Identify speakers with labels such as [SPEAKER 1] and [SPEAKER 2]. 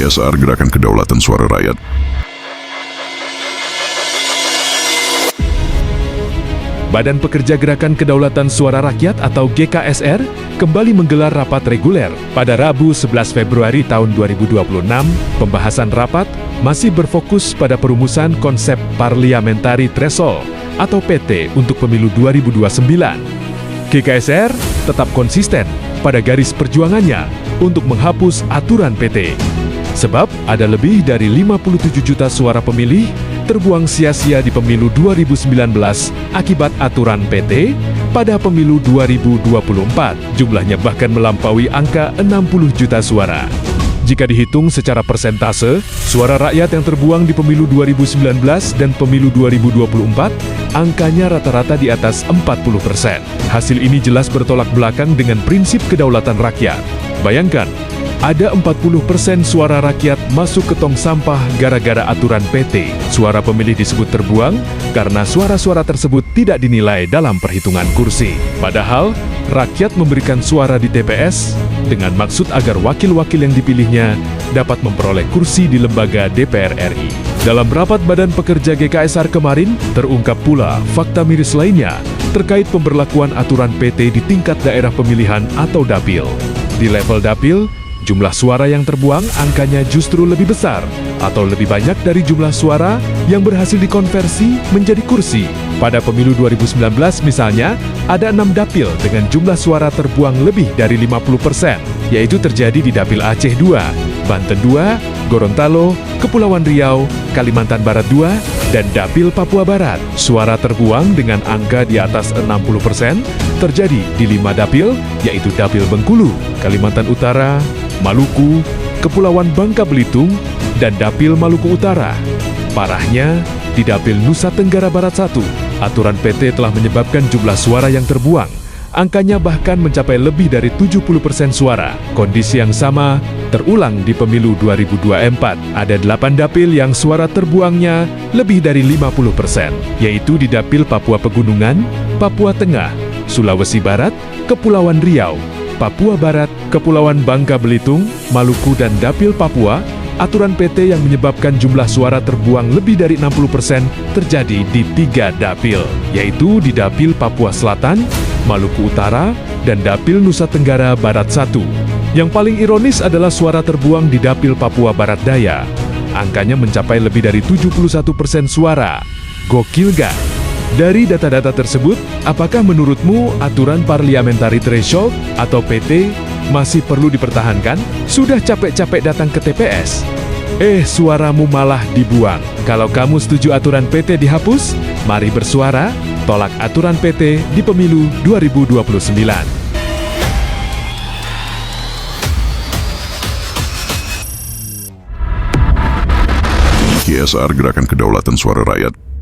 [SPEAKER 1] GSR Gerakan Kedaulatan Suara Rakyat.
[SPEAKER 2] Badan Pekerja Gerakan Kedaulatan Suara Rakyat atau GKSR kembali menggelar rapat reguler pada Rabu 11 Februari tahun 2026. Pembahasan rapat masih berfokus pada perumusan konsep Parliamentary Threshold atau PT untuk pemilu 2029. GKSR tetap konsisten pada garis perjuangannya untuk menghapus aturan PT. Sebab ada lebih dari 57 juta suara pemilih terbuang sia-sia di pemilu 2019 akibat aturan PT pada pemilu 2024. Jumlahnya bahkan melampaui angka 60 juta suara. Jika dihitung secara persentase, suara rakyat yang terbuang di pemilu 2019 dan pemilu 2024, angkanya rata-rata di atas 40%. Hasil ini jelas bertolak belakang dengan prinsip kedaulatan rakyat. Bayangkan, ada 40% suara rakyat masuk ke tong sampah gara-gara aturan PT. Suara pemilih disebut terbuang karena suara-suara tersebut tidak dinilai dalam perhitungan kursi. Padahal, rakyat memberikan suara di TPS dengan maksud agar wakil-wakil yang dipilihnya dapat memperoleh kursi di lembaga DPR RI. Dalam rapat Badan Pekerja GKSR kemarin, terungkap pula fakta miris lainnya terkait pemberlakuan aturan PT di tingkat daerah pemilihan atau dapil. Di level dapil, jumlah suara yang terbuang angkanya justru lebih besar atau lebih banyak dari jumlah suara yang berhasil dikonversi menjadi kursi. Pada pemilu 2019 misalnya, ada 6 dapil dengan jumlah suara terbuang lebih dari 50%, yaitu terjadi di Dapil Aceh 2, Banten 2, Gorontalo, Kepulauan Riau, Kalimantan Barat 2, dan Dapil Papua Barat. Suara terbuang dengan angka di atas 60% terjadi di 5 dapil, yaitu Dapil Bengkulu, Kalimantan Utara, Maluku, Kepulauan Bangka Belitung, dan Dapil Maluku Utara. Parahnya, di Dapil Nusa Tenggara Barat 1, aturan PT telah menyebabkan jumlah suara yang terbuang. Angkanya bahkan mencapai lebih dari 70% suara. Kondisi yang sama terulang di pemilu 2024. Ada 8 dapil yang suara terbuangnya lebih dari 50%, yaitu di Dapil Papua Pegunungan, Papua Tengah, Sulawesi Barat, Kepulauan Riau, Papua Barat, Kepulauan Bangka Belitung, Maluku, dan Dapil Papua. Aturan PT yang menyebabkan jumlah suara terbuang lebih dari 60% terjadi di 3 dapil, yaitu di Dapil Papua Selatan, Maluku Utara, dan Dapil Nusa Tenggara Barat 1. Yang paling ironis adalah suara terbuang di Dapil Papua Barat Daya. Angkanya mencapai lebih dari 71% suara. Gokil gak? Dari data-data tersebut, apakah menurutmu aturan Parliamentary Threshold atau PT masih perlu dipertahankan? Sudah capek-capek datang ke TPS, suaramu malah dibuang. Kalau kamu setuju aturan PT dihapus, mari bersuara, tolak aturan PT di pemilu 2029.
[SPEAKER 1] GSR Gerakan Kedaulatan Suara Rakyat.